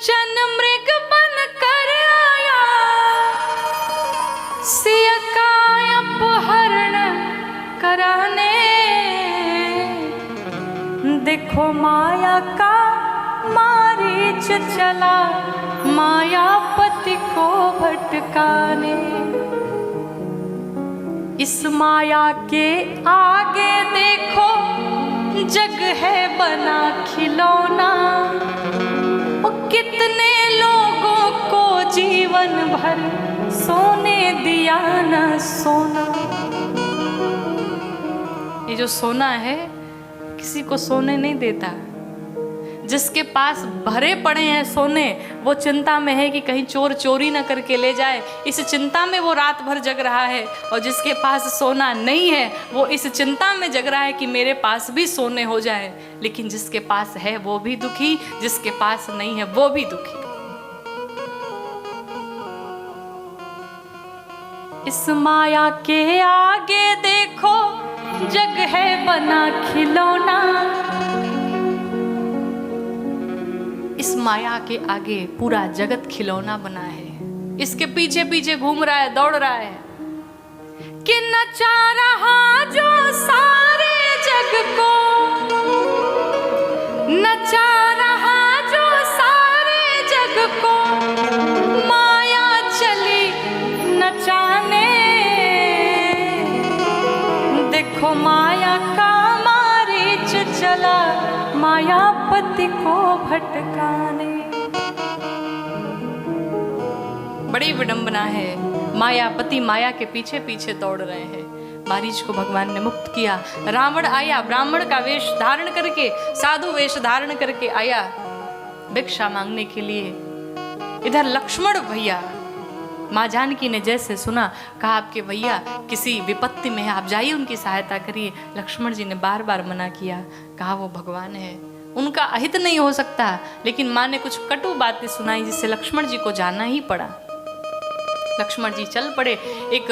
चन मृग बन कर आया, सिय का अपहरण कराने। देखो माया का मारीच चला, मायापति को भटकाने। इस माया के आगे देखो जग है बना खिलौना, कितने लोगों को जीवन भर सोने दिया न सोना। ये जो सोना है किसी को सोने नहीं देता। जिसके पास भरे पड़े हैं सोने, वो चिंता में है कि कहीं चोर चोरी न करके ले जाए, इस चिंता में वो रात भर जग रहा है। और जिसके पास सोना नहीं है वो इस चिंता में जग रहा है कि मेरे पास भी सोने हो जाए। लेकिन जिसके पास है वो भी दुखी, जिसके पास नहीं है वो भी दुखी। इस माया के आगे देखो जग है बना खिलौना। इस माया के आगे पूरा जगत खिलौना बना है। इसके पीछे पीछे घूम रहा है, दौड़ रहा है कि नचा रहा जो सारे जग को, नचा रहा जो सारे जग को, माया चली नचाने। देखो माया का मारीच चला, मायापति को भटकाने। बड़ी विडंबना है, मायापति माया के पीछे पीछे दौड़ रहे हैं। मारीच को भगवान ने मुक्त किया। रावण आया, ब्राह्मण का वेश धारण करके, साधु वेश धारण करके आया भिक्षा मांगने के लिए। इधर लक्ष्मण भैया, माँ जानकी ने जैसे सुना, कहा आपके भैया किसी विपत्ति में है, आप जाइए उनकी सहायता करिए। लक्ष्मण जी ने बार बार मना किया, कहा वो भगवान है, उनका अहित नहीं हो सकता। लेकिन माँ ने कुछ कटु बातें सुनाई जिससे लक्ष्मण जी को जाना ही पड़ा। लक्ष्मण जी चल पड़े, एक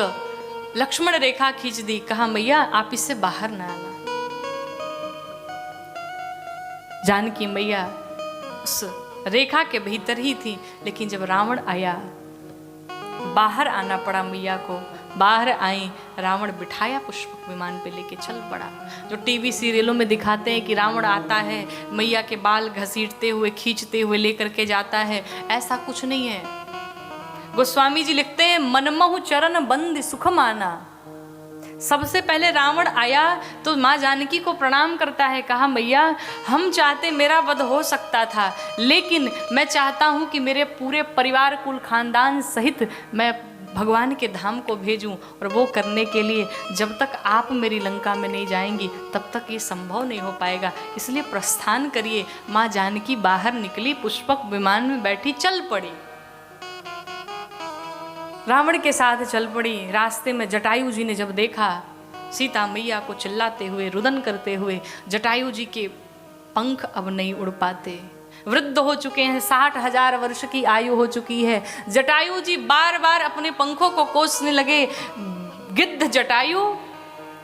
लक्ष्मण रेखा खींच दी, कहा मैया आप इससे बाहर ना आना। जानकी मैया उस रेखा के भीतर ही थी, लेकिन जब रावण आया बाहर आना पड़ा मैया को। बाहर आई, रावण बिठाया पुष्पक विमान पे लेके चल पड़ा। जो टीवी सीरियलों में दिखाते हैं कि रावण आता है मैया के बाल घसीटते हुए खींचते हुए लेकर के जाता है, ऐसा कुछ नहीं है। गोस्वामी जी लिखते हैं मनमहु चरण बंद सुख माना। सबसे पहले रावण आया तो माँ जानकी को प्रणाम करता है, कहा मैया हम चाहते मेरा वध हो सकता था, लेकिन मैं चाहता हूँ कि मेरे पूरे परिवार कुल खानदान सहित मैं भगवान के धाम को भेजूं, और वो करने के लिए जब तक आप मेरी लंका में नहीं जाएंगी तब तक ये संभव नहीं हो पाएगा, इसलिए प्रस्थान करिए। माँ जानकी बाहर निकली, पुष्पक विमान में बैठी, चल पड़ी, रावण के साथ चल पड़ी। रास्ते में जटायु जी ने जब देखा सीता मैया को चिल्लाते हुए, रुदन करते हुए, जटायु जी के पंख अब नहीं उड़ पाते, वृद्ध हो चुके हैं, 60,000 वर्ष की आयु हो चुकी है। जटायु जी बार बार अपने पंखों को कोसने लगे। गिद्ध जटायु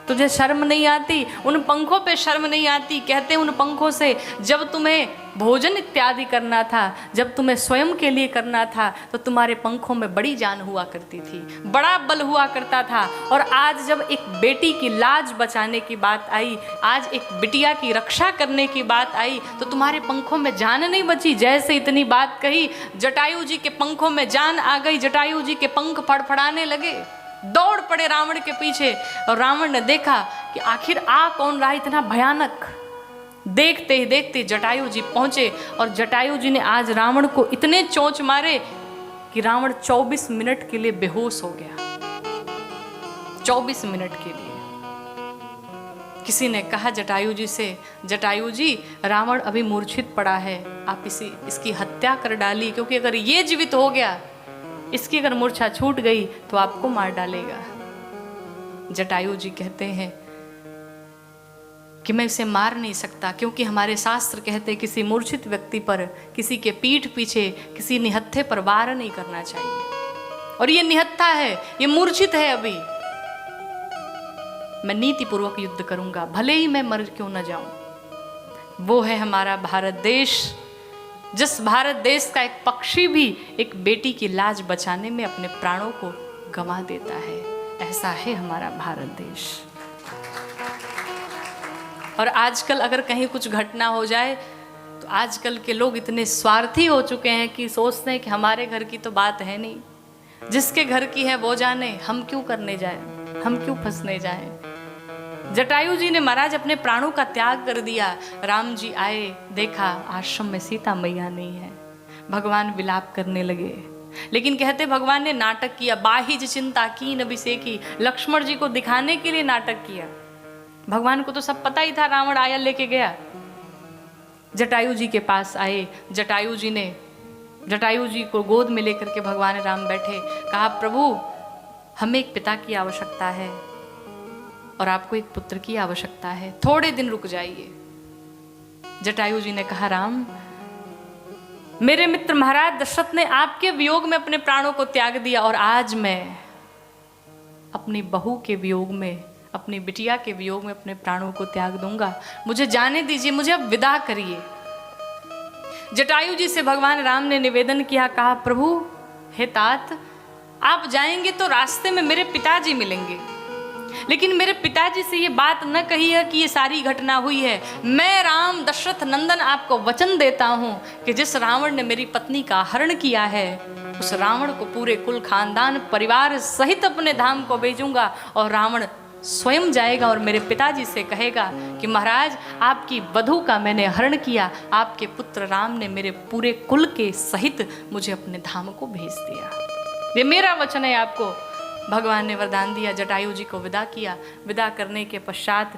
तुझे शर्म नहीं आती, उन पंखों पे शर्म नहीं आती। कहते उन पंखों से जब तुम्हें भोजन इत्यादि करना था, जब तुम्हें स्वयं के लिए करना था, तो तुम्हारे पंखों में बड़ी जान हुआ करती थी, बड़ा बल हुआ करता था। और आज जब एक बेटी की लाज बचाने की बात आई, आज एक बिटिया की रक्षा करने की बात आई, तो तुम्हारे पंखों में जान नहीं बची। जैसे इतनी बात कही, जटायु जी के पंखों में जान आ गई, जटायु जी के पंख फड़फड़ाने लगे, दौड़ पड़े रावण के पीछे। और रावण ने देखा कि आखिर आ कौन रहा इतना भयानक। देखते ही देखते जटायु जी पहुंचे, और जटायु जी ने आज रावण को इतने चोंच मारे कि रावण 24 मिनट के लिए बेहोश हो गया। 24 मिनट के लिए। किसी ने कहा जटायु जी से, जटायु जी रावण अभी मूर्छित पड़ा है, आप इसकी हत्या कर डाली, क्योंकि अगर ये जीवित हो गया, इसकी अगर मूर्छा छूट गई तो आपको मार डालेगा। जटायु जी कहते हैं कि मैं इसे मार नहीं सकता, क्योंकि हमारे शास्त्र कहते हैं किसी मूर्छित व्यक्ति पर, किसी के पीठ पीछे, किसी निहत्थे पर वार नहीं करना चाहिए। और ये निहत्था है, ये मूर्छित है, अभी मैं नीति पूर्वक युद्ध करूंगा, भले ही मैं मर क्यों न जाऊं। वो है हमारा भारत देश, जिस भारत देश का एक पक्षी भी एक बेटी की लाज बचाने में अपने प्राणों को गंवा देता है, ऐसा है हमारा भारत देश। और आजकल अगर कहीं कुछ घटना हो जाए तो आजकल के लोग इतने स्वार्थी हो चुके हैं कि सोचते हैं कि हमारे घर की तो बात है नहीं, जिसके घर की है वो जाने, हम क्यों करने जाएं, हम क्यों फंसने जाएं। जटायु जी ने महाराज अपने प्राणों का त्याग कर दिया। राम जी आए, देखा आश्रम में सीता मैया नहीं है। भगवान विलाप करने लगे, लेकिन कहते भगवान ने नाटक किया। बाहिज चिंता की नबिसेकी, लक्ष्मण जी को दिखाने के लिए नाटक किया। भगवान को तो सब पता ही था, रावण आया लेके गया। जटायु जी के पास आए, जटायु जी को गोद में लेकर के भगवान राम बैठे। कहा प्रभु हमें एक पिता की आवश्यकता है और आपको एक पुत्र की आवश्यकता है, थोड़े दिन रुक जाइए। जटायु जी ने कहा राम, मेरे मित्र महाराज दशरथ ने आपके वियोग में अपने प्राणों को त्याग दिया और आज मैं अपनी बहू के वियोग में, अपनी बिटिया के वियोग में अपने प्राणों को त्याग दूंगा। मुझे जाने दीजिए, मुझे अब विदा करिए। जटायु जी से भगवान राम ने निवेदन किया, कहा प्रभु हे तात, आप जाएंगे तो रास्ते में मेरे पिताजी मिलेंगे, लेकिन मेरे पिताजी से ये बात न कही है कि ये सारी घटना हुई है। मैं राम दशरथ नंदन आपको वचन देता हूं कि जिस रावण ने मेरी पत्नी का हरण किया है, उस रावण को पूरे कुल खानदान परिवार सहित अपने धाम को भेजूंगा और रावण स्वयं जाएगा और मेरे पिताजी से कहेगा कि महाराज आपकी वधू का मैंने हरण किया, आपके पुत्र राम ने मेरे पूरे कुल के सहित मुझे अपने धाम को भेज दिया। ये मेरा वचन है आपको। भगवान ने वरदान दिया, जटायु जी को विदा किया। विदा करने के पश्चात